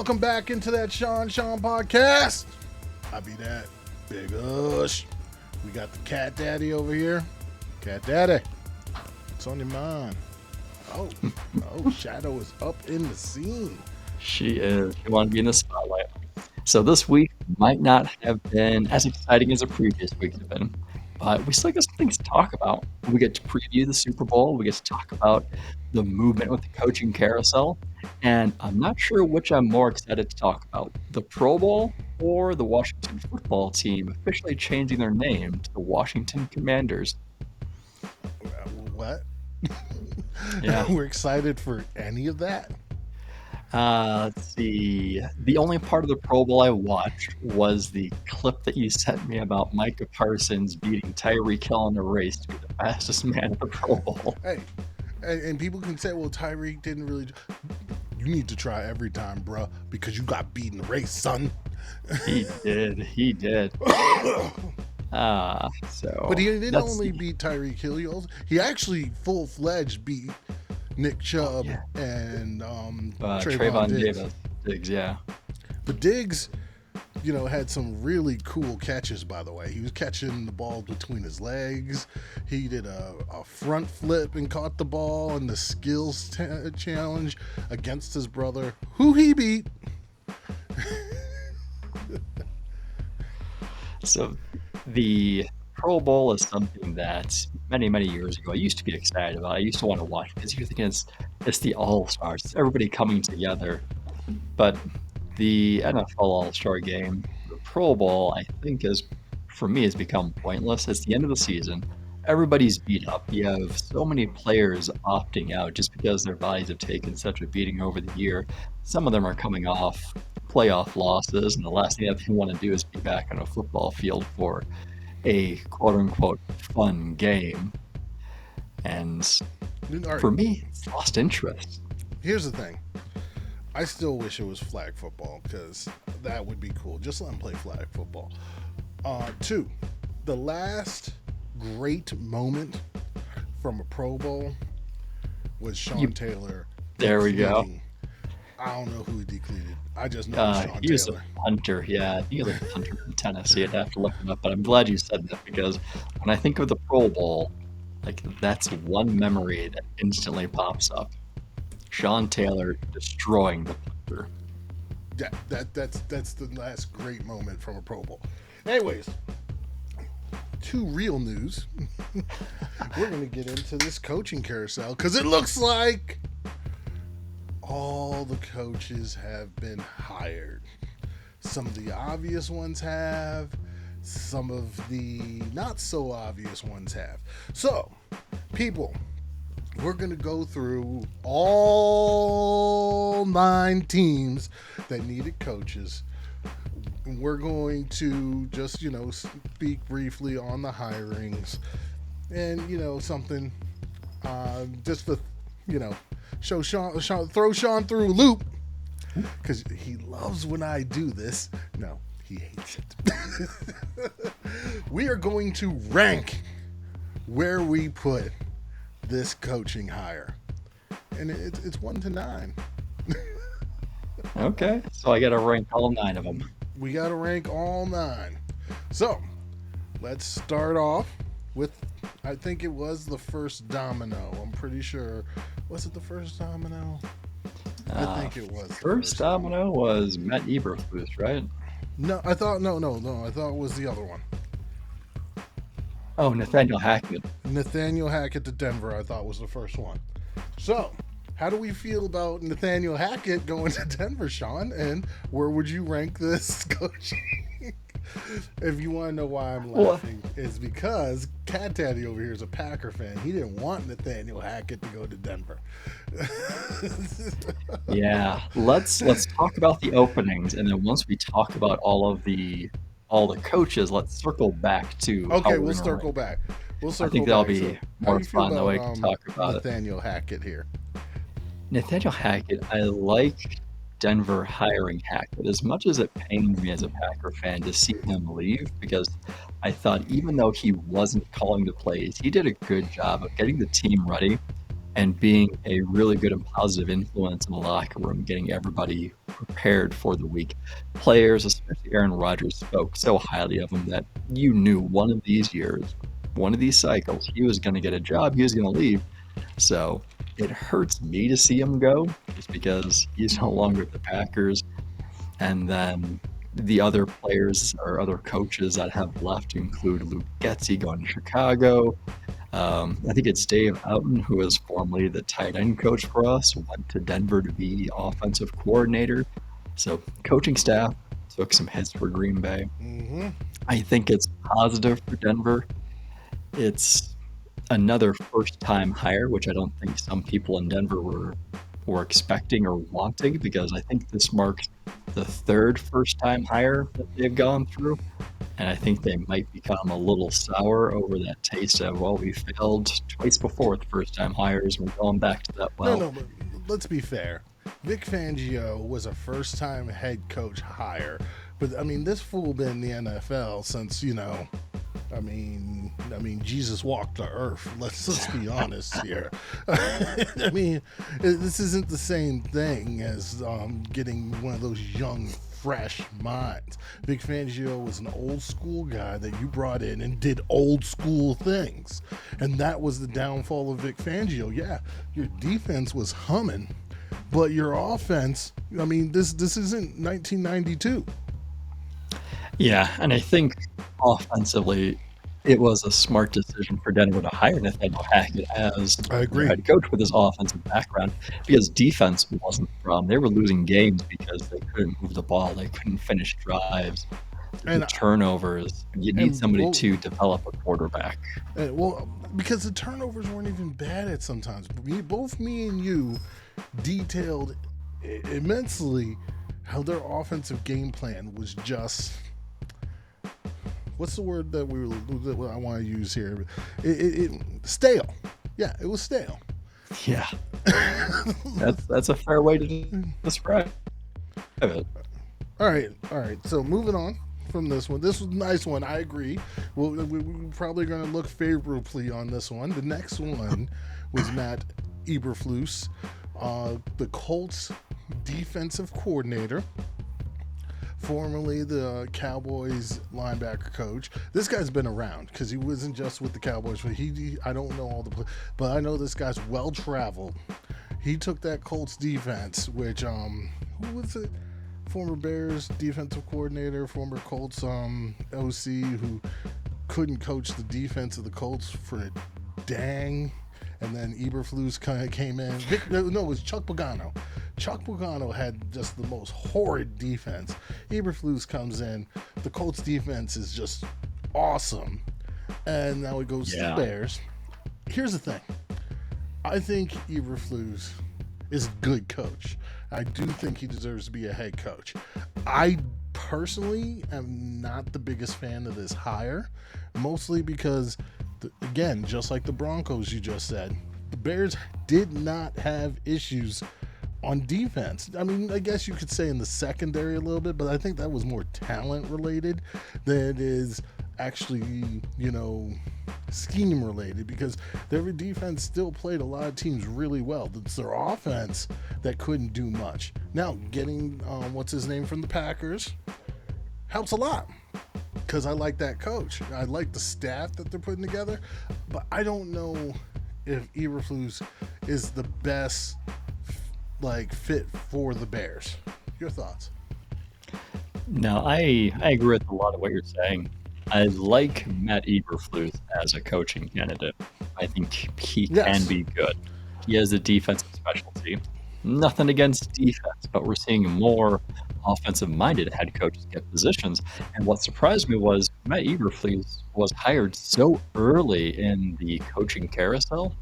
Welcome back into that Sean podcast. I be that big Ush. We got the Cat Daddy over here. Cat Daddy, what's on your mind? Oh, Shadow is up in the scene. She is. She wanted to be in the spotlight. So this week might not have been as exciting as the previous weeks have been, but we still got some things to talk about. We get to preview the Super Bowl. We get to talk about the movement with the coaching carousel. And I'm not sure which I'm more excited to talk about, the Pro Bowl or the Washington football team officially changing their name to the Washington Commanders. What? Yeah. We're excited for any of that? Let's see. The only part of the Pro Bowl I watched was the clip that you sent me about Micah Parsons beating Tyreek Hill in a race to be the fastest man at the Pro Bowl. Hey, and people can say, well, Tyreek didn't really. You need to try every time, bro, because you got beat in the race, son. He did. But he didn't only beat Tyreek Hill. He actually full-fledged beat Nick Chubb and Trayvon Diggs, yeah. But Diggs, had some really cool catches, by the way. He was catching the ball between his legs. He did a front flip and caught the ball in the skills challenge against his brother, who he beat. So the Pro Bowl is something that many years ago I used to be excited about. I used to want to watch because you're thinking it's the All-Stars. It's everybody coming together. But the NFL All-Star game, the Pro Bowl, I think for me, has become pointless. It's the end of the season. Everybody's beat up. You have so many players opting out just because their bodies have taken such a beating over the year. Some of them are coming off playoff losses, and the last thing that they want to do is be back on a football field for a quote-unquote fun game. And for me, it's lost interest. Here's the thing. I still wish it was flag football because that would be cool. Just let them play flag football. 2, the last great moment from a Pro Bowl was Sean Taylor. There we go. I don't know who he decleated. I just know Sean Taylor. He was a punter, yeah. He was a punter from Tennessee. I'd have to look him up, but I'm glad you said that because when I think of the Pro Bowl, that's one memory that instantly pops up. Sean Taylor destroying the punter. That's the last great moment from a Pro Bowl. Anyways, to real news. We're going to get into this coaching carousel because it looks like all the coaches have been hired. Some of the obvious ones have. Some of the not so obvious ones have. So, people, we're going to go through all 9 teams that needed coaches. We're going to just, speak briefly on the hirings and, something just to, show Sean, throw Sean through a loop because he loves when I do this. No, he hates it. We are going to rank where we put this coaching hire, and it's 1 to 9. Okay, so I got to rank all 9 of them. We got to rank all 9. So let's start off with, I think it was the first domino. I'm pretty sure. Was it the first domino? I think it was. First domino was Matt Eberflus, right? No, I thought no. I thought it was the other one. Oh, Nathaniel Hackett. Nathaniel Hackett to Denver, I thought was the first one. So, how do we feel about Nathaniel Hackett going to Denver, Sean? And where would you rank this coaching? If you want to know why I'm laughing, it's because Cat Daddy over here is a Packer fan. He didn't want Nathaniel Hackett to go to Denver. Yeah, let's talk about the openings, and then once we talk about all the coaches, let's circle back to. Okay, we'll circle back. I think that'll be more fun that way we can talk about Nathaniel Hackett here. Nathaniel Hackett, I like Denver hiring Hackett as much as it pains me as a Packer fan to see him leave, because I thought even though he wasn't calling the plays, he did a good job of getting the team ready and being a really good and positive influence in the locker room, getting everybody prepared for the week. Players, especially Aaron Rodgers, spoke so highly of him that you knew one of these years, one of these cycles, he was going to get a job, he was going to leave. So it hurts me to see him go just because he's no longer at the Packers. And then the other players or other coaches that have left include Luke Getsy going to Chicago. I think it's Dave Outen, who was formerly the tight end coach for us, went to Denver to be the offensive coordinator. So coaching staff took some hits for Green Bay. Mm-hmm. I think it's positive for Denver. It's another first-time hire, which I don't think some people in Denver were expecting or wanting, because I think this marks the third first-time hire that they've gone through. And I think they might become a little sour over that taste of, well, we failed twice before with first-time hires. We're going back to that well. No, but let's be fair. Vic Fangio was a first-time head coach hire. But, I mean, this fool been in the NFL since, I mean, Jesus walked the earth. Let's be honest here. I mean, this isn't the same thing as getting one of those young, fresh minds. Vic Fangio was an old school guy that you brought in and did old school things, and that was the downfall of Vic Fangio. Yeah, your defense was humming, but your offense. I mean, this isn't 1992. Yeah, and I think offensively, it was a smart decision for Denver to hire Nathaniel Hackett as I agree. their head coach with his offensive background, because defense wasn't the problem. They were losing games because they couldn't move the ball, they couldn't finish drives, And- the turnovers. You need somebody to develop a quarterback. Well, because the turnovers weren't even bad at sometimes. Both me and you detailed immensely how their offensive game plan was just. What's the word that I want to use here? It stale. Yeah, it was stale. Yeah, that's a fair way to describe it. All right. So moving on from this one. This was a nice one. I agree. We're probably going to look favorably on this one. The next one was Matt Eberflus, the Colts defensive coordinator, formerly the Cowboys linebacker coach. This guy's been around because he wasn't just with the Cowboys, but I don't know all the, but I know this guy's well traveled. He took that Colts defense, which who was it? Former Bears defensive coordinator, former Colts OC, who couldn't coach the defense of the Colts for a dang. And then Eberflus kind of came in. It was Chuck Pagano. Chuck Pagano had just the most horrid defense. Eberflus comes in. The Colts defense is just awesome. And now it goes to the Bears. Here's the thing. I think Eberflus is a good coach. I do think he deserves to be a head coach. I personally am not the biggest fan of this hire, mostly because, again, just like the Broncos you just said, the Bears did not have issues on defense. I mean, I guess you could say in the secondary a little bit, but I think that was more talent related than it is actually, scheme related, because their defense still played a lot of teams really well. It's their offense that couldn't do much. Now, getting what's his name from the Packers helps a lot, because I like that coach. I like the staff that they're putting together, but I don't know if Eberflus is the best fit for the Bears. Your thoughts? No, I agree with a lot of what you're saying. I like Matt Eberflus as a coaching candidate. I think he can be good. He has a defensive specialty. Nothing against defense, but we're seeing more offensive-minded head coaches get positions. And what surprised me was Matt Eberflus was hired so early in the coaching carousel,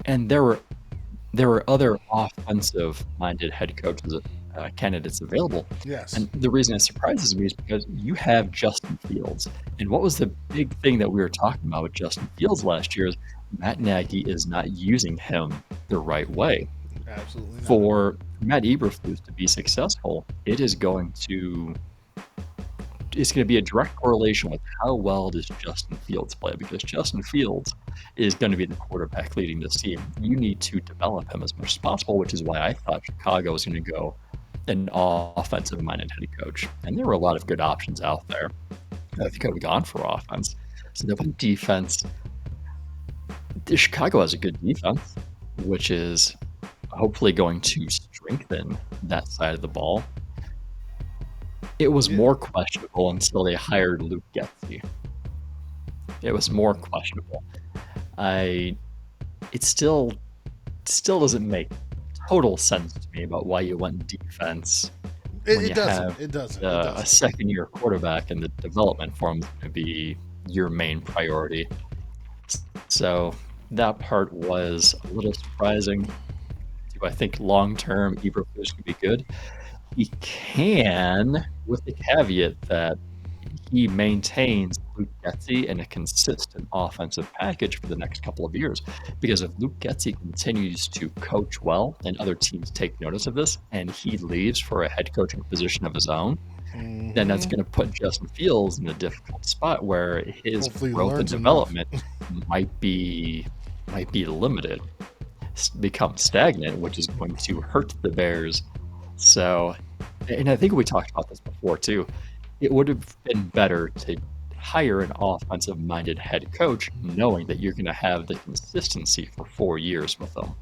and there were other offensive-minded head coaches candidates available. Yes. And the reason it surprises me is because you have Justin Fields. And what was the big thing that we were talking about with Justin Fields last year is Matt Nagy is not using him the right way. Absolutely not. For Matt Eberflus to be successful, it is going to it's going to be a direct correlation with how well does Justin Fields play, because Justin Fields is going to be the quarterback leading this team. You need to develop him as much as possible, which is why I thought Chicago was going to go an offensive-minded head coach. And there were a lot of good options out there. I think I would have gone for offense. So that on defense, Chicago has a good defense, which is hopefully going to strengthen that side of the ball. It was more questionable until they hired Luke Getsy. It was more questionable. It still doesn't make total sense to me about why you went defense when you have a second-year quarterback and the development for him is going to be your main priority. So that part was a little surprising. Do I think long-term Eberflus can be good? He can, with the caveat that he maintains Luke Getsy in a consistent offensive package for the next couple of years. Because if Luke Getsy continues to coach well and other teams take notice of this and he leaves for a head coaching position of his own, then that's going to put Justin Fields in a difficult spot where his growth and development might be limited, become stagnant, which is going to hurt the Bears. So, and I think we talked about this before too, it would have been better to hire an offensive-minded head coach knowing that you're going to have the consistency for 4 years with them.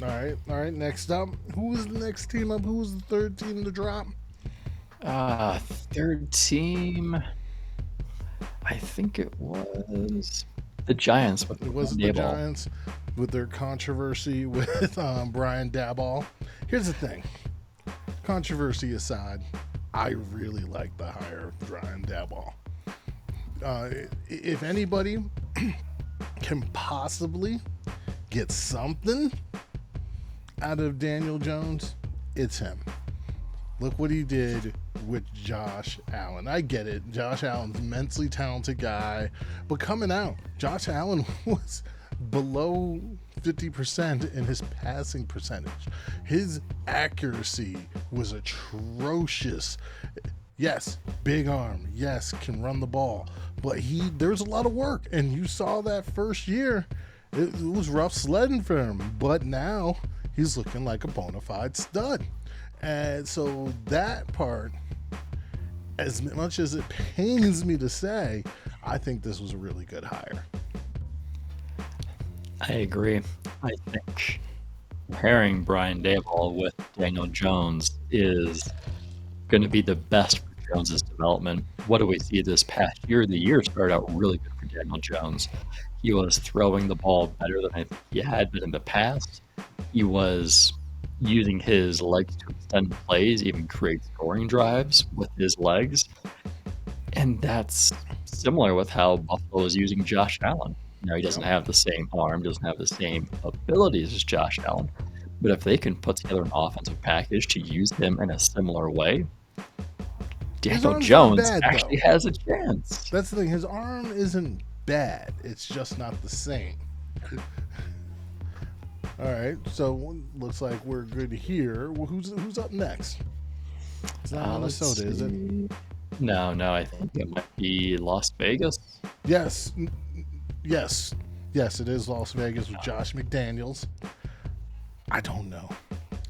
All right. Next up, who was the next team up? Who was the third team to drop? Third team, I think it was the Giants. It was the Giants with their controversy with Brian Daboll. Here's the thing. Controversy aside, I really like the hire of Brian Daboll. If anybody can possibly get something out of Daniel Jones, it's him. Look what he did with Josh Allen. I get it. Josh Allen's an immensely talented guy, but coming out, Josh Allen was below 50% in his passing percentage. His accuracy was atrocious. Yes, big arm. Yes, can run the ball. But there's a lot of work. And you saw that first year, it was rough sledding for him. But now he's looking like a bona fide stud. And so that part, as much as it pains me to say, I think this was a really good hire. I agree. I think pairing Brian Daboll with Daniel Jones is going to be the best for Jones's development. What do we see this past year? The year started out really good for Daniel Jones. He was throwing the ball better than I think he had been in the past. He was using his legs to extend plays, even create scoring drives with his legs. And that's similar with how Buffalo is using Josh Allen. Now, he doesn't have the same arm, doesn't have the same abilities as Josh Allen. But if they can put together an offensive package to use him in a similar way, Daniel Jones actually has a chance. That's the thing. His arm isn't bad. It's just not the same. All right, so looks like we're good here. Well, who's up next? It's not Minnesota, is it? No, I think it might be Las Vegas. Yes, it is Las Vegas with Josh McDaniels. I don't know.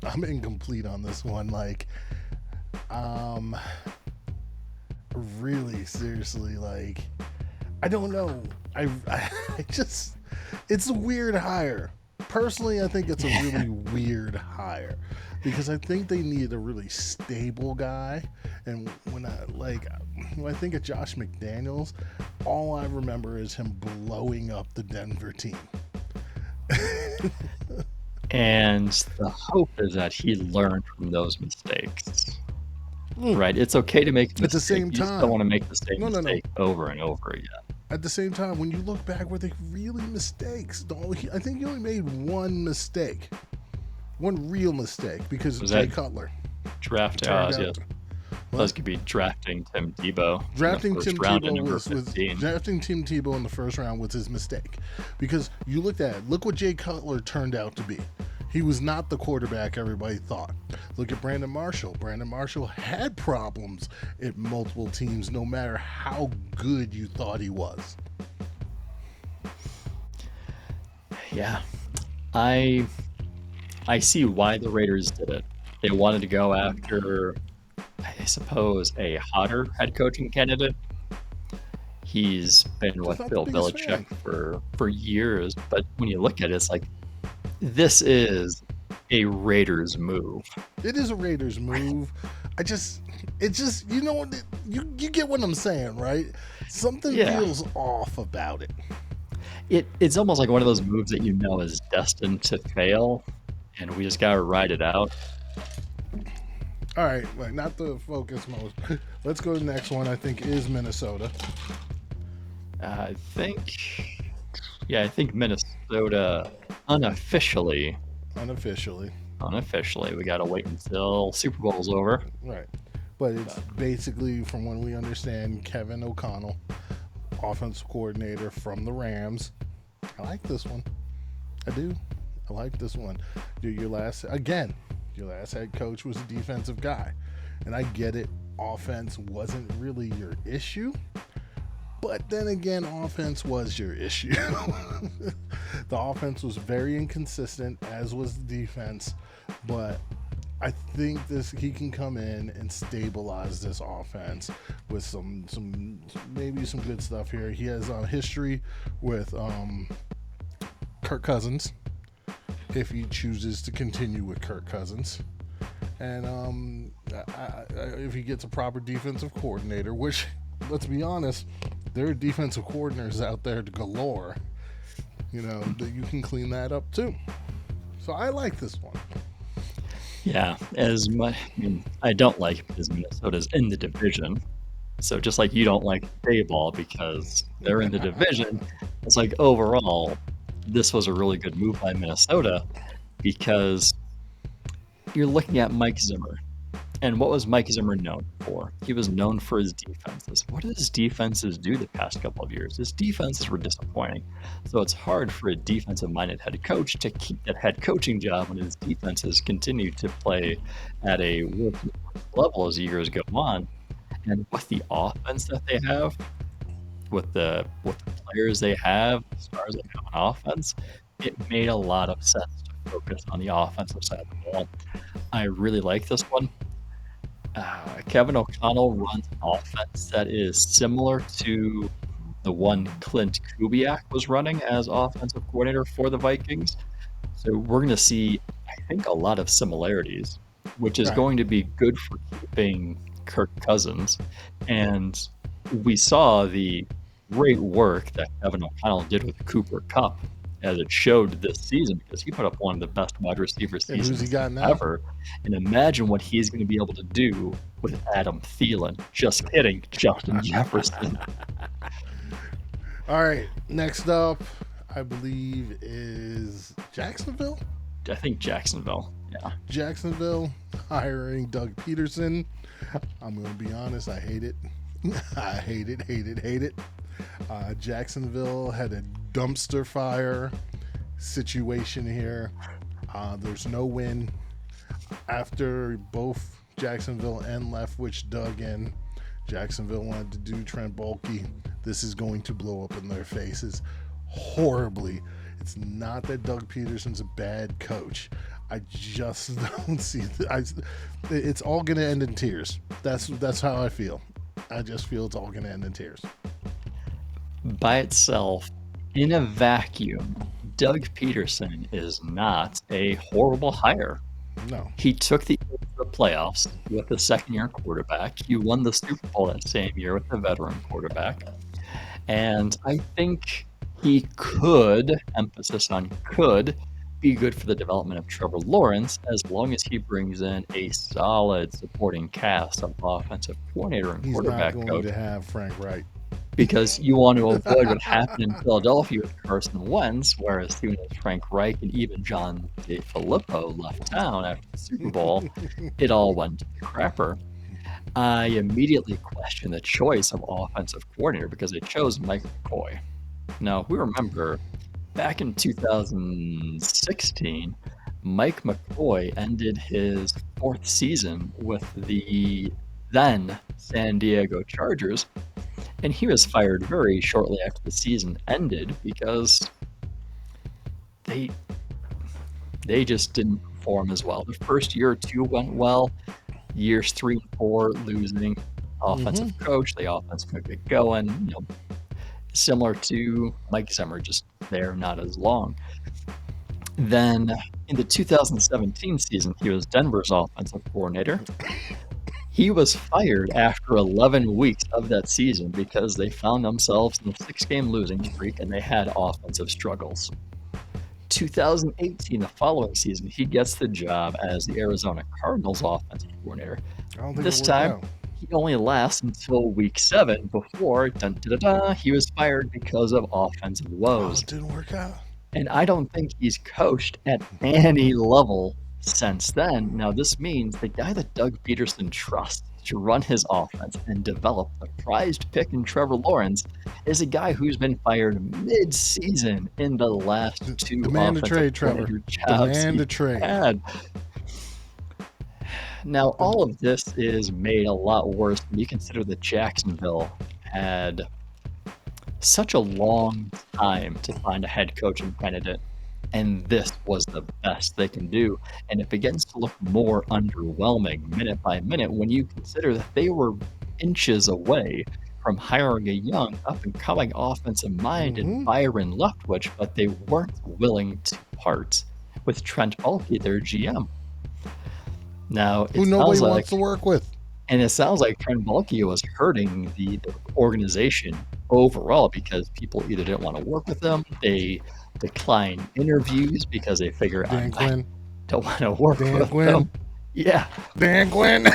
I'm incomplete on this one. Really, seriously, I don't know. I just, it's a weird hire. Personally, I think it's a really weird hire because I think they need a really stable guy. And when I think of Josh McDaniels, all I remember is him blowing up the Denver team. And the hope is that he learned from those mistakes. Right? It's okay to make mistakes. At the same time, you just don't want to make the same mistake over and over again. At the same time, when you look back, were they really mistakes? I think he only made one mistake. One real mistake, because Jay Cutler. Drafting Tim Tebow. Drafting Tim Tebow in the first round was his mistake. Because you look what Jay Cutler turned out to be. He was not the quarterback everybody thought. Look at Brandon Marshall. Brandon Marshall had problems at multiple teams, no matter how good you thought he was. Yeah, I see why the Raiders did it. They wanted to go after, I suppose, a hotter head coaching candidate. He's been Just with not the Bill biggest Belichick fan. for years, but when you look at it, it's like this is a Raiders move. It is a Raiders move. You know what? You get what I'm saying, right? Something Yeah, feels off about it. it's almost like one of those moves that you know is destined to fail, and we just gotta ride it out. All right, like not the focus mode. Let's go to the next one. I think is Minnesota. I think, yeah, I think Minnesota unofficially, Unofficially, we gotta wait until Super Bowl's over. right? But it's basically, from what we understand, Kevin O'Connell, offensive coordinator from the Rams. I like this one. I do. I like this one. Your last head coach was a defensive guy, and I get it. Offense wasn't really your issue, but then again, offense was your issue. The offense was very inconsistent, as was the defense, but I think he can come in and stabilize this offense with some maybe some good stuff here. He has a history with Kirk Cousins, if he chooses to continue with Kirk Cousins, and if he gets a proper defensive coordinator, which, let's be honest, there are defensive coordinators out there galore. That you can clean that up too. So I like this one. Yeah, I don't like it because Minnesota's in the division. So just like you don't like Daboll because they're in the division, it's like overall, this was a really good move by Minnesota because you're looking at Mike Zimmer. And what was Mike Zimmer known for? He was known for his defenses. What did his defenses do the past couple of years? His defenses were disappointing. So it's hard for a defensive-minded head coach to keep that head coaching job when his defenses continue to play at a worse level as the years go on. And with the offense that they have, with the players they have, the stars they have on offense, it made a lot of sense to focus on the offensive side of the ball. I really like this one. Kevin O'Connell runs an offense that is similar to the one Clint Kubiak was running as offensive coordinator for the Vikings. So we're going to see, I think, a lot of similarities, which is going to be good for keeping Kirk Cousins. And we saw the great work that Kevin O'Connell did with Cooper Kupp, as it showed this season, because he put up one of the best wide receiver seasons ever. And imagine what he's going to be able to do with Adam Thielen. Just kidding, Justin Jefferson. All right, next up, I believe, is Jacksonville? I think Jacksonville, yeah. Jacksonville hiring Doug Peterson. I'm going to be honest, I hate it. I hate it. Jacksonville had a dumpster fire situation here. There's no win. After both Jacksonville and Leftwich dug in, Jacksonville wanted to do Trent Baalke. This is going to blow up in their faces horribly. It's not that Doug Peterson's a bad coach. I just don't see it's all going to end in tears. That's how I feel. I just feel it's all going to end in tears. By itself, in a vacuum, Doug Peterson is not a horrible hire. No. He took the playoffs with a second-year quarterback. He won the Super Bowl that same year with a veteran quarterback. And I think he could, emphasis on could, be good for the development of Trevor Lawrence as long as he brings in a solid supporting cast of offensive coordinator and quarterback coach. He's not going to have Frank Reich. Because you want to avoid what happened in Philadelphia with Carson Wentz, where as soon as Frank Reich and even John DeFilippo left town after the Super Bowl, it all went to the crapper. I immediately questioned the choice of offensive coordinator because they chose Mike McCoy. Now, we remember back in 2016, Mike McCoy ended his 4th season with the then San Diego Chargers, and he was fired very shortly after the season ended because they just didn't perform as well. The first year or two went well. Years 3 and 4 losing offensive coach, the offense could get going, similar to Mike Zimmer, just there not as long. Then in the 2017 season, he was Denver's offensive coordinator. He was fired after 11 weeks of that season because they found themselves in a 6-game losing streak and they had offensive struggles. 2018, the following season, he gets the job as the Arizona Cardinals offensive coordinator. This time, he only lasts until week 7 before he was fired because of offensive woes. It didn't work out. And I don't think he's coached at any level since then. Now, this means the guy that Doug Peterson trusts to run his offense and develop the prized pick in Trevor Lawrence is a guy who's been fired mid-season in the last 2 Demand a trade, Trevor. Demand a trade. Now, all of this is made a lot worse when you consider that Jacksonville had such a long time to find a head coaching candidate, and this was the best they can do. And it begins to look more underwhelming minute by minute when you consider that they were inches away from hiring a young, up-and-coming offensive mind in Byron Leftwich, but they weren't willing to part with Trent Baalke, their GM. Now, who nobody wants to work with. And it sounds like Trent Baalke was hurting the organization overall because people either didn't want to work with them, they declined interviews because they figure I don't want to work with them. Yeah. Dan Quinn.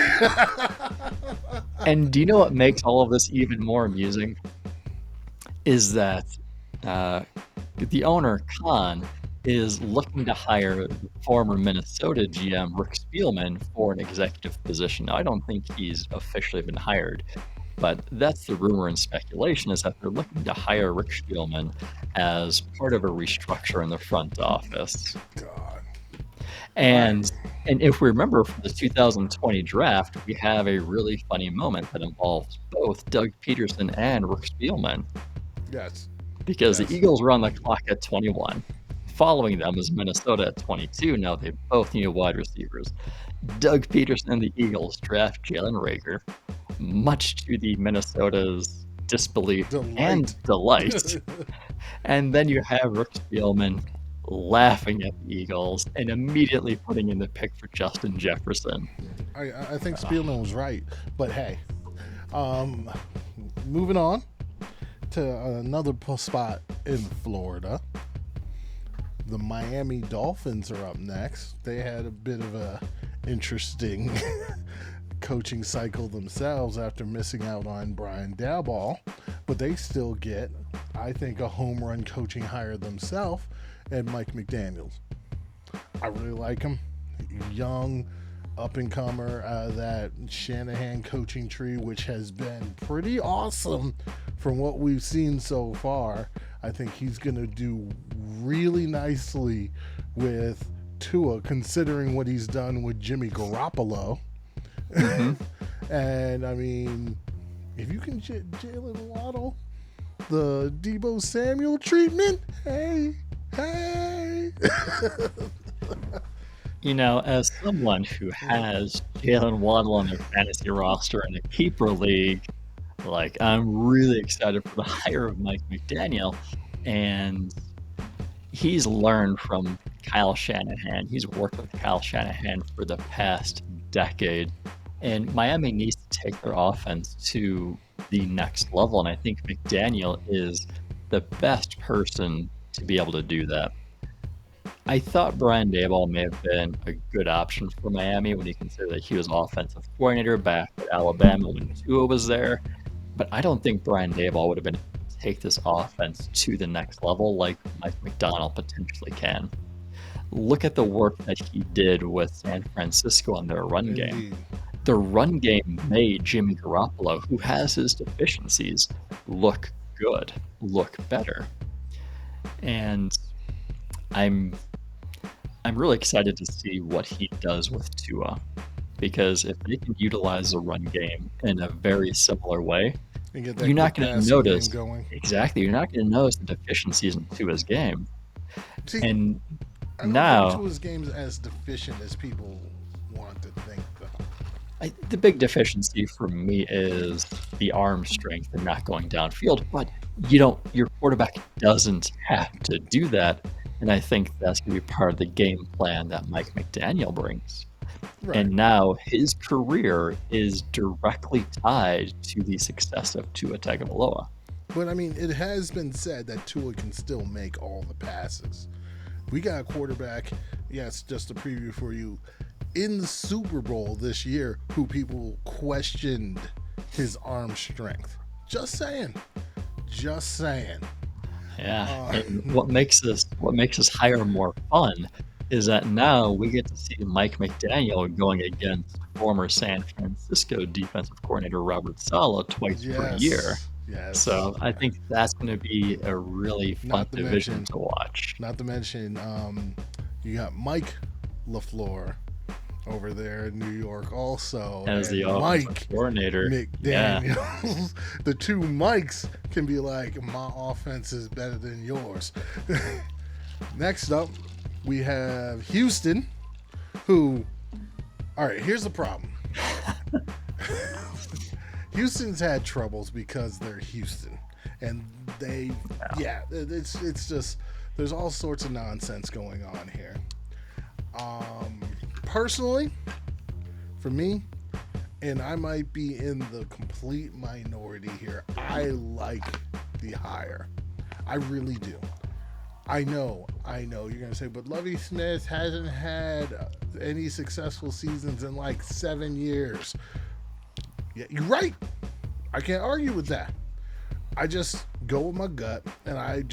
And do you know what makes all of this even more amusing? Is that the owner, Khan, is looking to hire the former Minnesota GM Rick Spielman for an executive position. Now, I don't think he's officially been hired, but that's the rumor and speculation, is that they're looking to hire Rick Spielman as part of a restructure in the front office. God. And if we remember from the 2020 draft, we have a really funny moment that involves both Doug Peterson and Rick Spielman. Yes. Because the Eagles were on the clock at 21. Following them is Minnesota at 22. Now they both need wide receivers. Doug Peterson and the Eagles draft Jalen Reagor, much to the Minnesota's disbelief and delight. And then you have Rick Spielman laughing at the Eagles and immediately putting in the pick for Justin Jefferson. I think Spielman was right, but hey, moving on to another spot in Florida. The Miami Dolphins are up next. They had a bit of a interesting coaching cycle themselves after missing out on Brian Daboll, but they still get, I think, a home run coaching hire themselves and Mike McDaniels. I really like him. Young, up-and-comer out of that Shanahan coaching tree, which has been pretty awesome from what we've seen so far. I think he's going to do really nicely with Tua, considering what he's done with Jimmy Garoppolo. And, I mean, if you can get Jalen Waddle the Debo Samuel treatment, hey. You know, as someone who has Jalen Waddle on their fantasy roster in a keeper league, like, I'm really excited for the hire of Mike McDaniel, and he's learned from Kyle Shanahan. He's worked with Kyle Shanahan for the past decade, and Miami needs to take their offense to the next level, and I think McDaniel is the best person to be able to do that. I thought Brian Daboll may have been a good option for Miami when you consider that he was offensive coordinator back at Alabama when Tua was there. But I don't think Brian Daboll would have been able to take this offense to the next level like Mike McDaniel potentially can. Look at the work that he did with San Francisco on their run game. The run game made Jimmy Garoppolo, who has his deficiencies, look good, look better. And I'm I'm really excited to see what he does with Tua, because if they can utilize the run game in a very similar way, And get you're that not quick going to passing game notice going. exactly. You're not going to notice the deficiencies in Tua's game. See, And I don't think now, Tua's game's as deficient as people want to think, though. the big deficiency for me is the arm strength and not going downfield. But your quarterback doesn't have to do that. And I think that's going to be part of the game plan that Mike McDaniel brings. Right. And now his career is directly tied to the success of Tua Tagovailoa. But I mean, it has been said that Tua can still make all the passes. We got a quarterback, yes, just a preview for you, in the Super Bowl this year who people questioned his arm strength. Just saying. Just saying. Yeah, and what makes this hire more fun is that now we get to see Mike McDaniel going against former San Francisco defensive coordinator Robert Saleh twice per year. Yes. So I think that's going to be a really fun division to watch. Not to mention, you got Mike LaFleur over there in New York also. As the Mike coordinator. McDaniels. Yeah. The two Mikes can be like, my offense is better than yours. Next up, we have Houston, who, all right, here's the problem. Houston's had troubles because they're Houston, and it's just, there's all sorts of nonsense going on here. Personally, for me, and I might be in the complete minority here, I like the hire. I really do. I know, you're going to say, but Lovie Smith hasn't had any successful seasons in like 7 years. Yeah, you're right. I can't argue with that. I just go with my gut, and I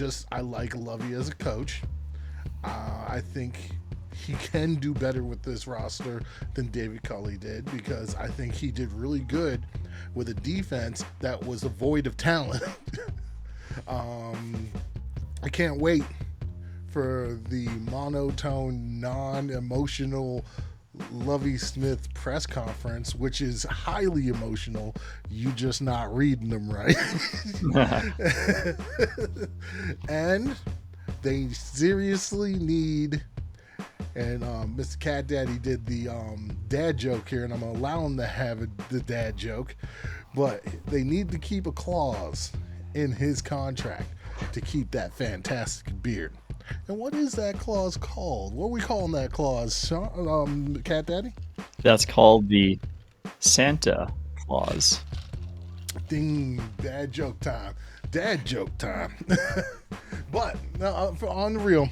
like Lovie as a coach. I think he can do better with this roster than David Culley did, because I think he did really good with a defense that was a void of talent. I can't wait for the monotone, non-emotional Lovie Smith press conference, which is highly emotional. You just not reading them right. And they seriously need, and Mr. Cat Daddy did the dad joke here, and I'm going to allow him to have the dad joke, but they need to keep a clause in his contract to keep that fantastic beard. And what is that clause called? What are we calling that clause, Cat Daddy? That's called the Santa Clause. Ding, dad joke time. But on the real,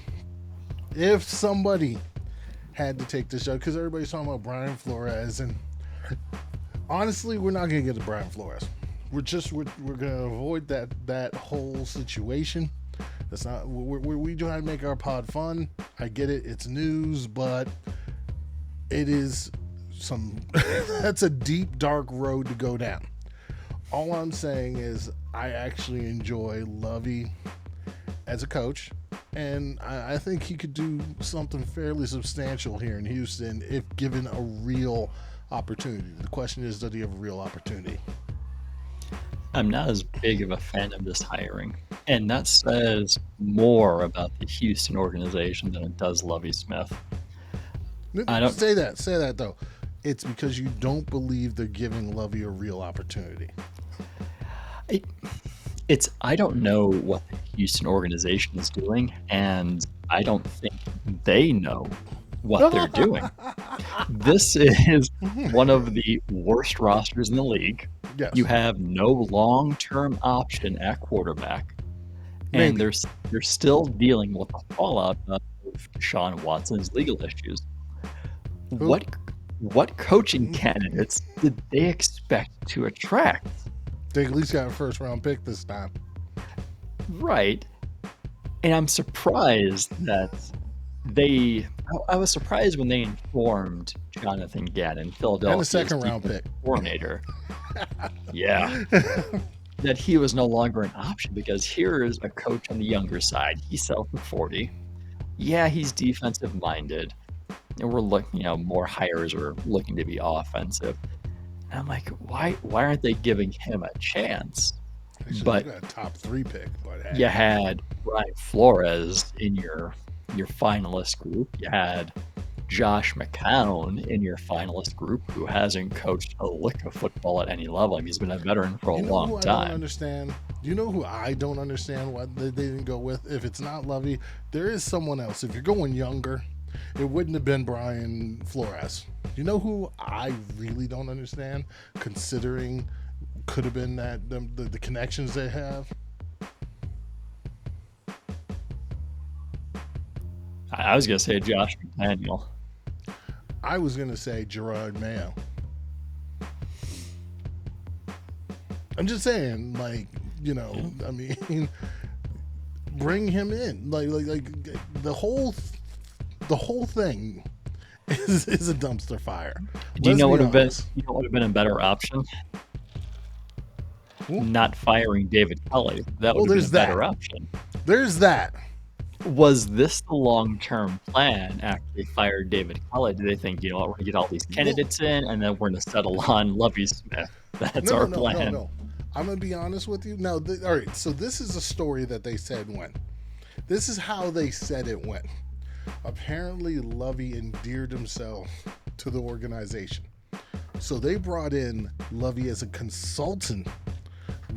if somebody had to take this job, because everybody's talking about Brian Flores, and honestly, we're not going to get to Brian Flores. We're going to avoid that whole situation. That's not, we try to make our pod fun. I get it. It's news, but it is that's a deep, dark road to go down. All I'm saying is I actually enjoy Lovie as a coach, and I think he could do something fairly substantial here in Houston if given a real opportunity. The question is, does he have a real opportunity? I'm not as big of a fan of this hiring, and that says more about the Houston organization than it does Lovie Smith. I don't say that though. It's because you don't believe they're giving Lovie a real opportunity. I don't know what the Houston organization is doing, and I don't think they know what they're doing. This is one of the worst rosters in the league. Yes. You have no long-term option at quarterback, and they're still dealing with the fallout of Deshaun Watson's legal issues. What coaching candidates did they expect to attract? They at least got a first-round pick this time. Right. And I'm surprised that I was surprised when they informed Jonathan Gannon, Philadelphia's second-round pick coordinator. Yeah. That he was no longer an option, because here is a coach on the younger side. He's south of 40. Yeah, he's defensive minded. And we're looking, more hires are looking to be offensive. And I'm like, why aren't they giving him a chance? Actually, they But got a top 3 pick, but you hey. had Brian Flores in your finalist group. You had Josh McCown in your finalist group, who hasn't coached a lick of football at any level. I mean, he's been a veteran for a You know long who I don't time. understand? You know who I don't understand why they didn't go with? If it's not Lovey, there is someone else. If you're going younger, it wouldn't have been Brian Flores. You know who I really don't understand, considering could have been that the connections they have? I was gonna say Josh McDaniel. I was going to say Gerard Mayo. I'm just saying, like, I mean, bring him in. Like the whole thing is a dumpster fire. Do you Let's know be what would have been? honest. You know what would have been a better option? Well, Not firing David Kelly. That would have been a there's that. better option. There's that. Was this the long-term plan after they fired David Kelly? Do they think, we're going to get all these Well, candidates in, and then we're going to settle on Lovie Smith? That's our plan. no. I'm gonna be honest with you. No, all right. So this is a story that they said went. This is how they said it went. Apparently, Lovey endeared himself to the organization, so they brought in Lovey as a consultant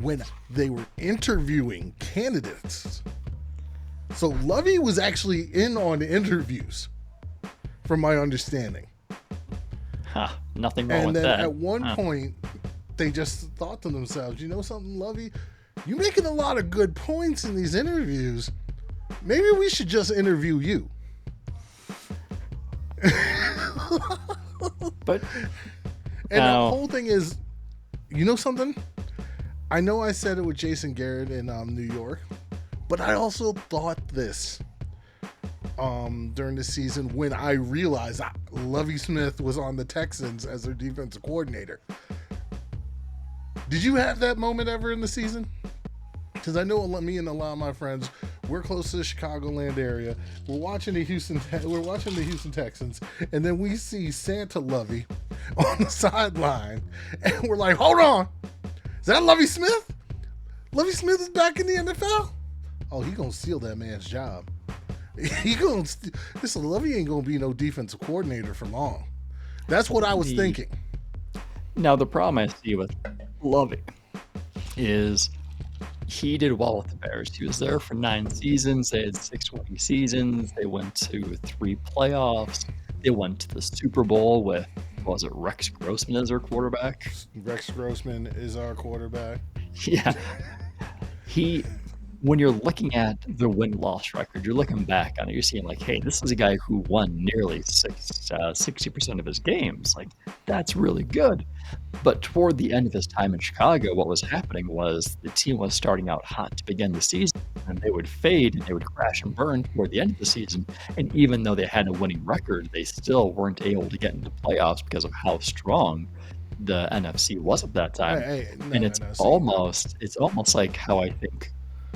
when they were interviewing candidates. So Lovey was actually in on interviews, from my understanding. Nothing wrong And with then that. at one point, they just thought to themselves, you know something, Lovey? You're making a lot of good points in these interviews. Maybe we should just interview you. But And the whole thing is, you know something? I know I said it with Jason Garrett in New York, but I also thought this during the season when I realized Lovie Smith was on the Texans as their defensive coordinator. Did you have that moment ever in the season? Because I know me and a lot of my friends, we're close to the Chicagoland area. We're watching the Houston Texans, and then we see Santa Lovey on the sideline, and we're like, "Hold on, is that Lovie Smith? Lovie Smith is back in the NFL? Oh, he gonna steal that man's job. Listen, Lovey ain't gonna be no defensive coordinator for long." That's what I was thinking. Now, the problem I see with Lovey is he did well with the Bears. He was there for 9 seasons. They had 6 winning seasons. They went to 3 playoffs. They went to the Super Bowl with, was it Rex Grossman as their quarterback? Rex Grossman is our quarterback. Yeah. When you're looking at the win-loss record, you're looking back on it, you're seeing like, hey, this is a guy who won nearly 60% of his games. Like, that's really good. But toward the end of his time in Chicago, what was happening was the team was starting out hot to begin the season, and they would fade and they would crash and burn toward the end of the season. And even though they had a winning record, they still weren't able to get into playoffs because of how strong the NFC was at that time. It's almost like how I think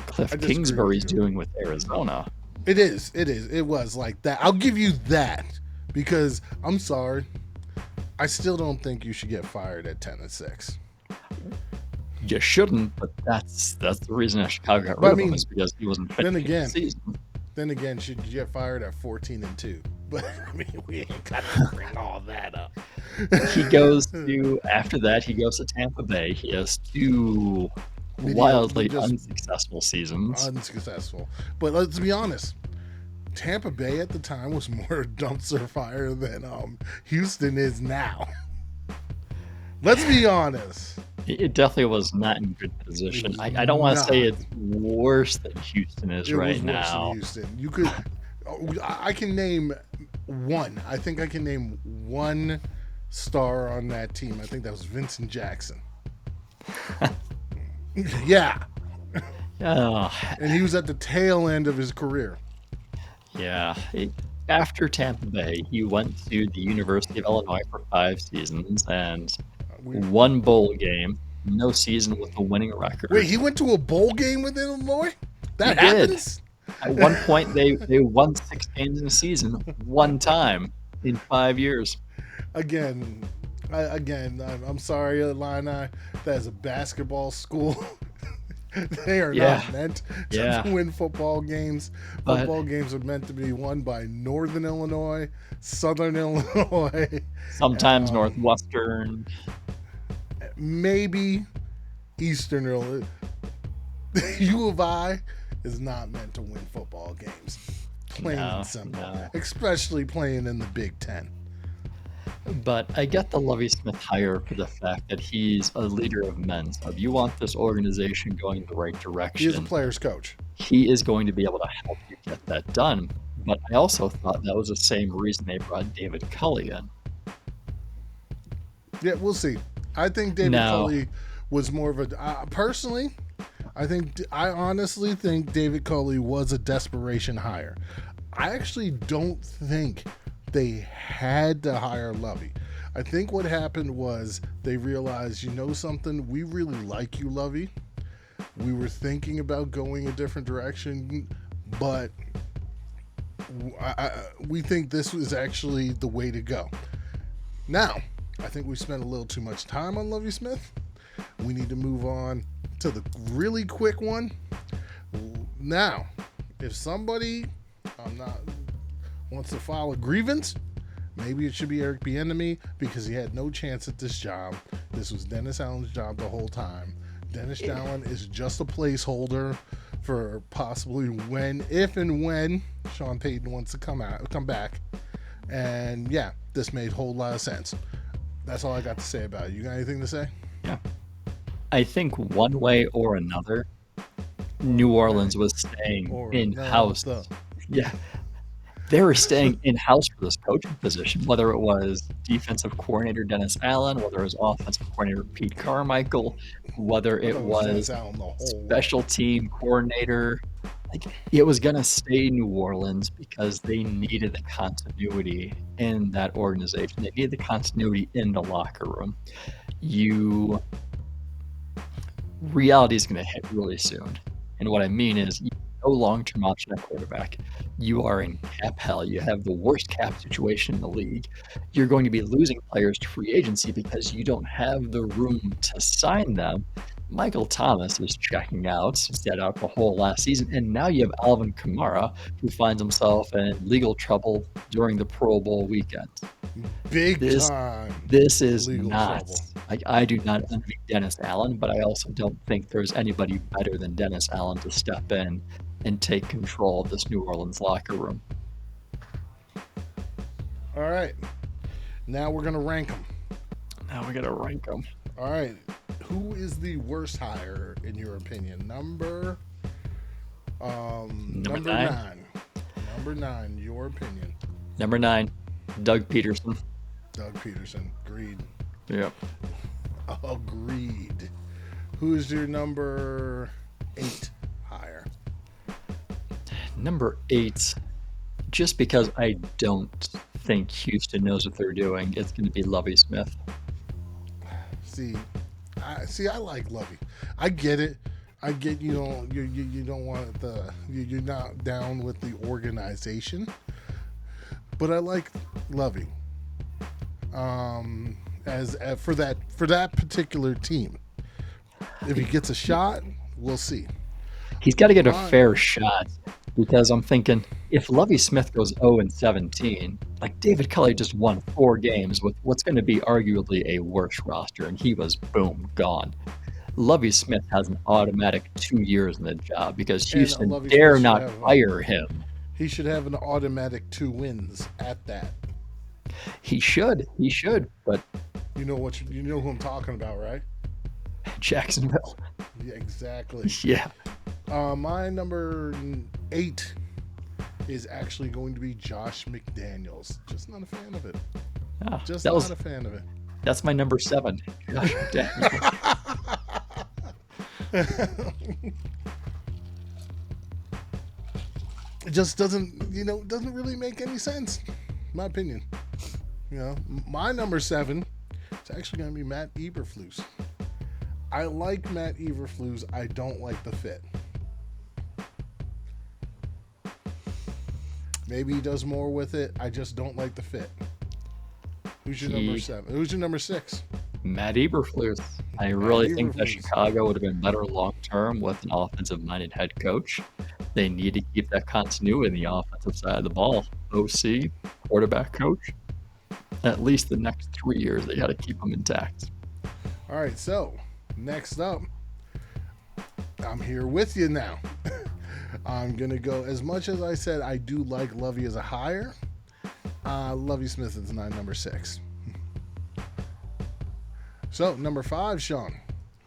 Cliff Kingsbury's doing with Arizona. It is. It was like that. I'll give you that, because I'm sorry, I still don't think you should get fired at 10-6. You shouldn't, but that's the reason that Chicago got rid of him, is because he wasn't fit. Then again, should you get fired at 14-2? But I mean, we ain't got to bring all that up. After that, he goes to Tampa Bay. He has 2 wildly unsuccessful seasons. Unsuccessful. But let's be honest, Tampa Bay at the time was more dumpster fire than Houston is now. Let's be honest. It definitely was not in good position. I don't want to say it's worse than Houston is right now. Worse than Houston. You could. I can name one. I think I can name one star on that team. I think that was Vincent Jackson. Yeah. And he was at the tail end of his career. Yeah. After Tampa Bay, he went to the University of Illinois for 5 seasons and 1 bowl game. No season with a winning record. Wait, he went to a bowl game with Illinois? That happens? At one point, they won 6 games in a season one time in 5 years. Again, I'm sorry, Illini. That is a basketball school. They are Yeah, not meant to yeah. win football games. But Football games are meant to be won by Northern Illinois, Southern Illinois, sometimes Northwestern. maybe Eastern Illinois. U of I is not meant to win football games. Plain and simple. No. Especially playing in the Big Ten. But I get the Lovie Smith hire for the fact that he's a leader of men. So if you want this organization going in the right direction, He is a player's coach. he is going to be able to help you get that done. But I also thought that was the same reason they brought David Culley in. Yeah, we'll see. I think David No. Culley was more of a. Personally, I honestly think David Culley was a desperation hire. I actually don't think they had to hire Lovie. I think what happened was they realized, you know something, we really like you, Lovie. We were thinking about going a different direction, but we think this was actually the way to go. Now, I think we spent a little too much time on Lovie Smith. We need to move on to the really quick one. Now, if somebody wants to file a grievance, maybe it should be Eric Bieniemy, because he had no chance at this job. This was Dennis Allen's job the whole time. Dennis Allen is just a placeholder for possibly if and when Sean Payton wants to come back. And yeah, this made a whole lot of sense. That's all I got to say about it. You got anything to say? Yeah. I think one way or another, New Orleans was staying in-house. Yeah. They were staying in-house for this coaching position, whether it was defensive coordinator Dennis Allen, whether it was offensive coordinator Pete Carmichael, whether it was special team coordinator. Like, it was going to stay New Orleans because they needed the continuity in that organization. They needed the continuity in the locker room. Reality is going to hit really soon. And what I mean is, you have no long-term option at quarterback. You are in cap hell. You have the worst cap situation in the league. You're going to be losing players to free agency because you don't have the room to sign them. Michael Thomas is checking out, set out the whole last season, and now you have Alvin Kamara, who finds himself in legal trouble during the Pro Bowl weekend. Big time. This is legal not. trouble. I do not envy Dennis Allen, but I also don't think there's anybody better than Dennis Allen to step in and take control of this New Orleans locker room. All right. Now we're going to rank them. Now we got to rank them. All right. Who is the worst hire, in your opinion? Number 9. Number 9, your opinion. Number 9, Doug Peterson. Doug Peterson. Agreed. Yep. Agreed. Who is your number 8 hire? Number 8, just because I don't think Houston knows what they're doing, it's going to be Lovie Smith. I like Lovie. I get it. I get you don't want you're not down with the organization, but I like Lovie. As for that particular team, if he gets a shot, we'll see. He's got to get a fair shot, because I'm thinking, if Lovie Smith goes 0-17, like, David Culley just won 4 games with what's going to be arguably a worse roster, and he was, boom, gone. Lovie Smith has an automatic 2 years in the job because Houston dare not fire him. He should have an automatic 2 wins at that. He should, but you know who I'm talking about, right? Jacksonville. Yeah, exactly. Yeah. My number 8 is actually going to be Josh McDaniels. Just not a fan of it. A fan of it. That's my number 7. Josh McDaniels. It just doesn't really make any sense, in my opinion. My number 7 is actually going to be Matt Eberflus. I like Matt Eberflus. I don't like the fit. Maybe he does more with it. I just don't like the fit. Who's your number 7? Who's your number 6? Matt Eberflus. I really think that Chicago would have been better long term with an offensive minded head coach. They need to keep that continuity in the offensive side of the ball. OC, quarterback coach. At least the next 3 years, they got to keep them intact. All right, so next up, I'm here with you now. I'm going to go, as much as I said I do like Lovie as a hire, Lovie Smith is my number 6. So, number 5, Sean.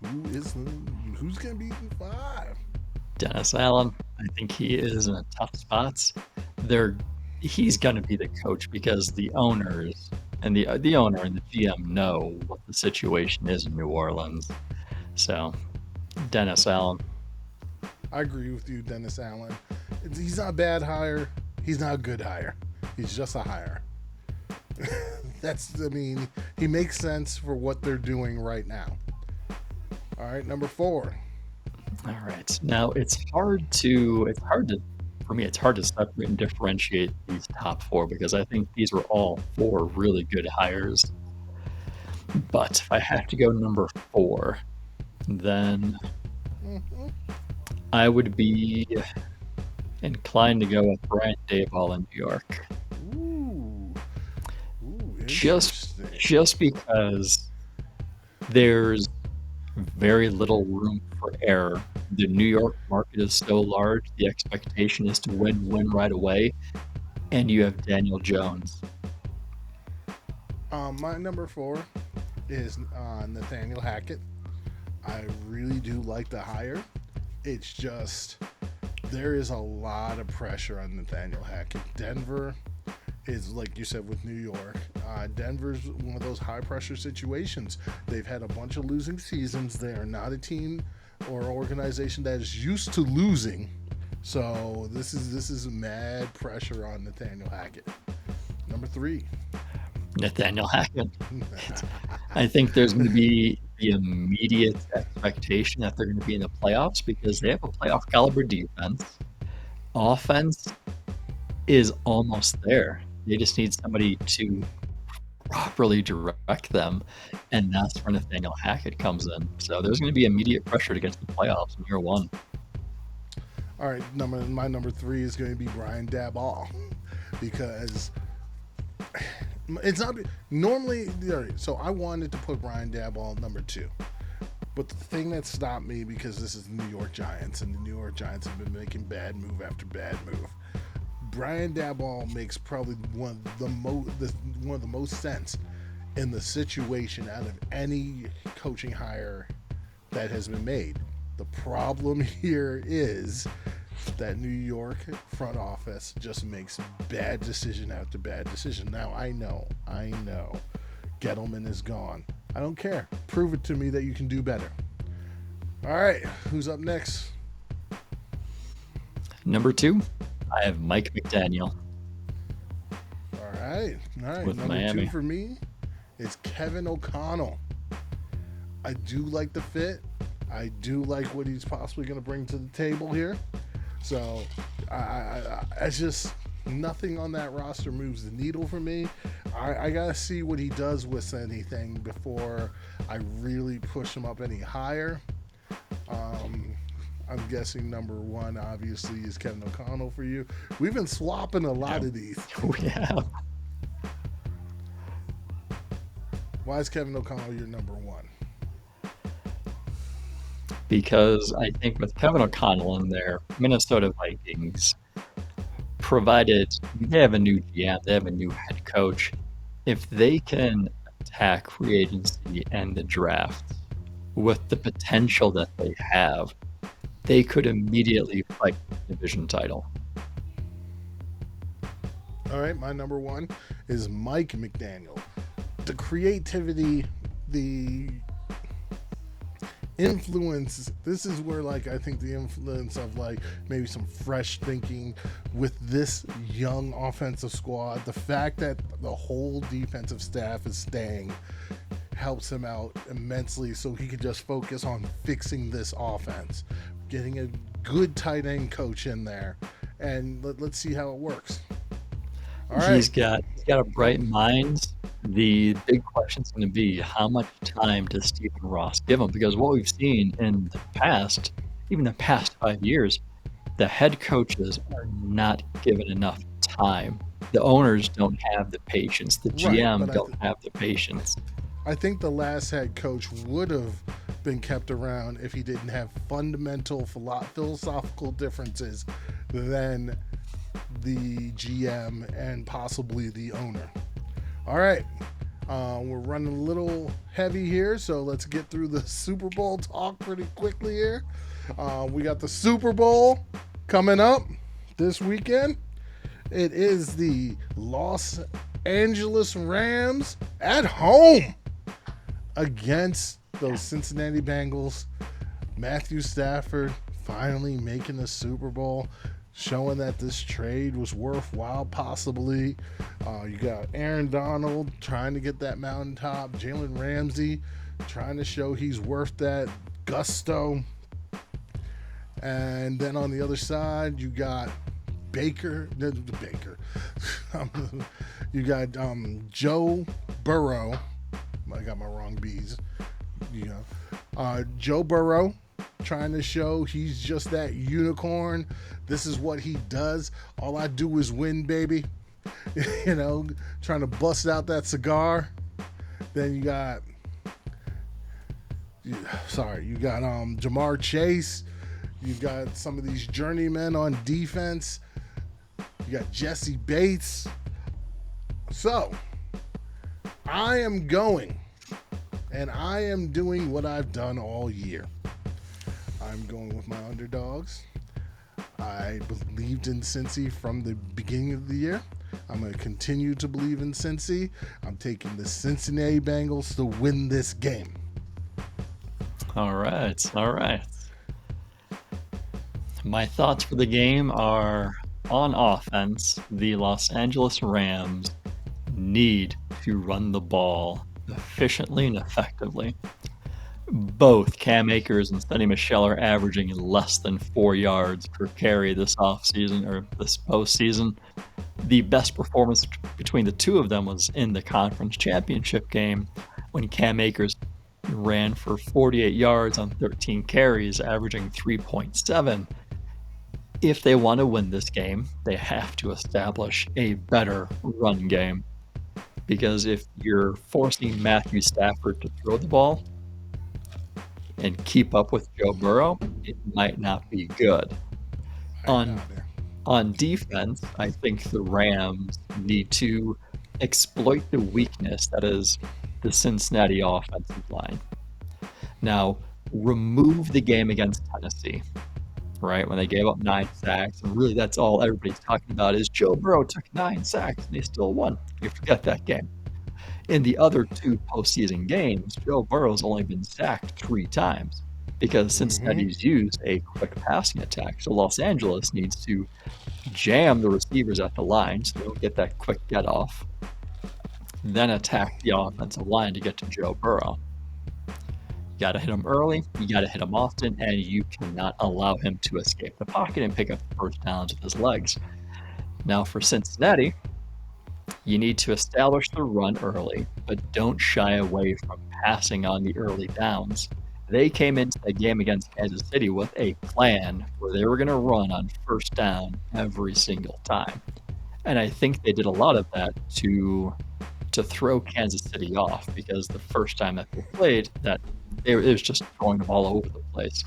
Who's going to be in 5? Dennis Allen. I think he is in a tough spot. He's going to be the coach because the owners and the owner and the GM know what the situation is in New Orleans. So, Dennis Allen. I agree with you, Dennis Allen. He's not a bad hire. He's not a good hire. He's just a hire. He makes sense for what they're doing right now. All right, number 4. All right. Now it's hard to separate and differentiate these top 4 because I think these were all 4 really good hires. But if I have to go number 4, then I would be inclined to go with Brian Daboll in New York. Just because there's very little room for error. The New York market is so large, the expectation is to win right away, and you have Daniel Jones. My number 4 is Nathaniel Hackett. I really do like the hire. It's just there is a lot of pressure on Nathaniel Hackett. Denver is, like you said, with New York. Denver's one of those high-pressure situations. They've had a bunch of losing seasons. They are not a team or organization that is used to losing. So this is mad pressure on Nathaniel Hackett. Number 3. Nathaniel Hackett. I think there's going to be the immediate expectation that they're going to be in the playoffs because they have a playoff caliber defense. Offense is almost there. They just need somebody to properly direct them, and that's where Nathaniel Hackett comes in. So there's going to be immediate pressure to get to the playoffs in year 1. All right, my number 3 is going to be Brian Daboll because it's not normally. So I wanted to put Brian Daboll number 2, but the thing that stopped me because this is the New York Giants, and the New York Giants have been making bad move after bad move. Brian Daboll makes probably one of the most sense in the situation out of any coaching hire that has been made. The problem here is that New York front office just makes bad decision after bad decision. Now I know Gettleman is gone. I don't care. Prove it to me that you can do better. All right, who's up next? Number 2. I have Mike McDaniel. All right. With Number Miami. 2 for me is Kevin O'Connell. I do like the fit. I do like what he's possibly going to bring to the table here. So I just nothing on that roster moves the needle for me. I gotta see what he does with anything before I really push him up any higher. I'm guessing number 1 obviously is Kevin O'Connell for you. We've been swapping a lot of these. We have. Why is Kevin O'Connell your number 1? Because I think with Kevin O'Connell in there, Minnesota Vikings, provided they have a new GM, they have a new head coach, if they can attack free agency and the draft with the potential that they have, they could immediately fight the division title. All right, my number 1 is Mike McDaniel. The creativity, the influence, this is where I think the influence of maybe some fresh thinking with this young offensive squad, the fact that the whole defensive staff is staying helps him out immensely so he could just focus on fixing this offense, getting a good tight end coach in there, and let's see how it works. All right. He's got a bright mind. The big question is going to be how much time does Stephen Ross give him? Because what we've seen in the past, even the past 5 years, the head coaches are not given enough time. The owners don't have the patience. The Right, GM but don't have the patience. I think the last head coach would have been kept around if he didn't have fundamental philosophical differences than the GM and possibly the owner. All right. We're running a little heavy here, so let's get through the Super Bowl talk pretty quickly here. We got the Super Bowl coming up this weekend. It is the Los Angeles Rams at home against those Cincinnati Bengals. Matthew Stafford finally making the Super Bowl, showing that this trade was worthwhile, possibly. You got Aaron Donald trying to get that mountaintop. Jalen Ramsey trying to show he's worth that gusto. And then on the other side, you got Baker. You got Joe Burrow. I got my wrong B's. Joe Burrow trying to show he's just that unicorn. This is what he does. All I do is win, baby. Trying to bust out that cigar. Then you got Jamar Chase. You've got some of these journeymen on defense. You got Jesse Bates. So, I am going, and I am doing what I've done all year. I'm going with my underdogs. I believed in Cincy from the beginning of the year. I'm going to continue to believe in Cincy. I'm taking the Cincinnati Bengals to win this game. All right. My thoughts for the game are, on offense, the Los Angeles Rams need to run the ball efficiently and effectively. Both Cam Akers and Sonny Michel are averaging less than 4 yards per carry this offseason or this postseason. The best performance between the two of them was in the conference championship game when Cam Akers ran for 48 yards on 13 carries, averaging 3.7. If they want to win this game, they have to establish a better run game. Because if you're forcing Matthew Stafford to throw the ball and keep up with Joe Burrow, it might not be good. On defense, I think the Rams need to exploit the weakness that is the Cincinnati offensive line. Now, remove the game against Tennessee, right? When they gave up 9 sacks, and really that's all everybody's talking about is Joe Burrow took 9 sacks and they still won. You forget that game. In the other 2 postseason games, Joe Burrow's only been sacked 3 times because Cincinnati's used a quick passing attack. So Los Angeles needs to jam the receivers at the line so they don't get that quick get off, then attack the offensive line to get to Joe Burrow. You got to hit him early, you got to hit him often, and you cannot allow him to escape the pocket and pick up the first downs with his legs. Now for Cincinnati, you need to establish the run early, but don't shy away from passing on the early downs. They came into the game against Kansas City with a plan where they were going to run on first down every single time. And I think they did a lot of that to throw Kansas City off, because the first time that they played, that it was just throwing the ball over the place.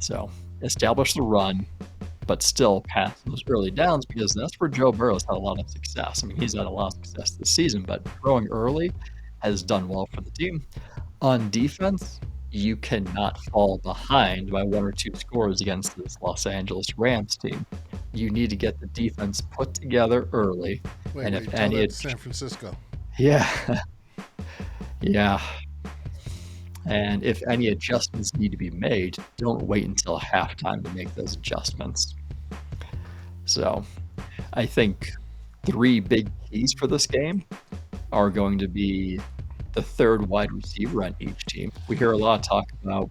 So establish the run, but still pass those early downs, because that's where Joe Burrow's had a lot of success. I mean, he's had a lot of success this season, but throwing early has done well for the team. On defense, you cannot fall behind by 1 or 2 scores against this Los Angeles Rams team. You need to get the defense put together early. If any San Francisco. Yeah. Yeah. And if any adjustments need to be made, don't wait until halftime to make those adjustments. So I think 3 big keys for this game are going to be the third wide receiver on each team. We hear a lot of talk about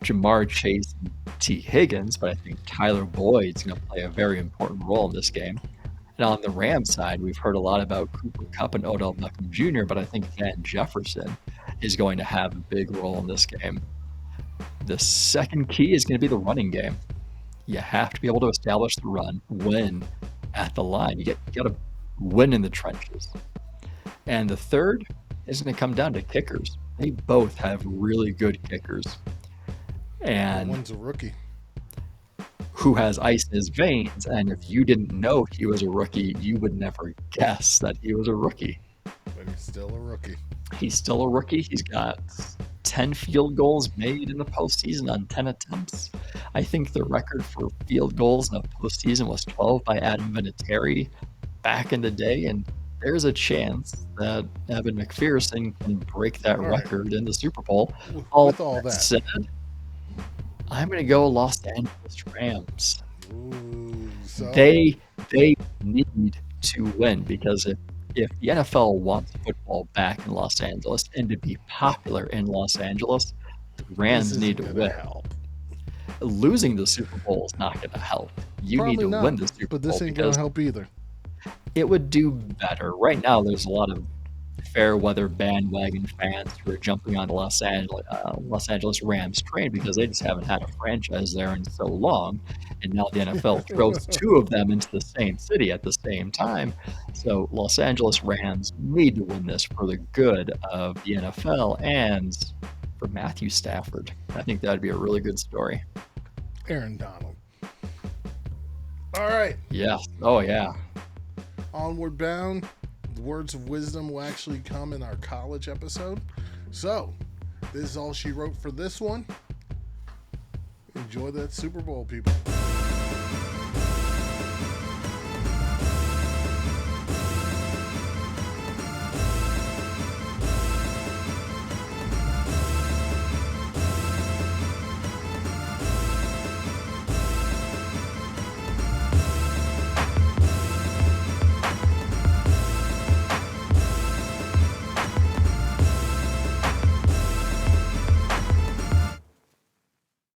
Jamar Chase and T. Higgins, but I think Tyler Boyd's going to play a very important role in this game. And on the Rams side, we've heard a lot about Cooper Kupp and Odell Beckham Jr., but I think Van Jefferson is going to have a big role in this game. The second key is going to be the running game. You have to be able to establish the run, win at the line. You got to win in the trenches. And the third is going to come down to kickers. They both have really good kickers. And one's a rookie who has ice in his veins, and if you didn't know he was a rookie, you would never guess that he was a rookie. But he's still a rookie. He's still a rookie. He's got 10 field goals made in the postseason on 10 attempts. I think the record for field goals in the postseason was 12 by Adam Vinatieri back in the day, and there's a chance that Evan McPherson can break that record in the Super Bowl. With all that said, I'm going to go Los Angeles Rams. Ooh, so They need to win, because if the NFL wants football back in Los Angeles and to be popular in Los Angeles, the Rams need to win. Help. Losing the Super Bowl is not going to help. You Probably need to not, win the Super Bowl. But this ain't going to help either. It would do better. Right now, there's a lot of fair weather bandwagon fans who are jumping on the Los Angeles Rams train because they just haven't had a franchise there in so long, and now the NFL throws two of them into the same city at the same time. So Los Angeles Rams need to win this for the good of the NFL and for Matthew Stafford. I think that'd be a really good story. Aaron Donald. All right. Yeah. Oh yeah. Onward bound. The words of wisdom will actually come in our college episode. So, this is all she wrote for this one. Enjoy that Super Bowl, people.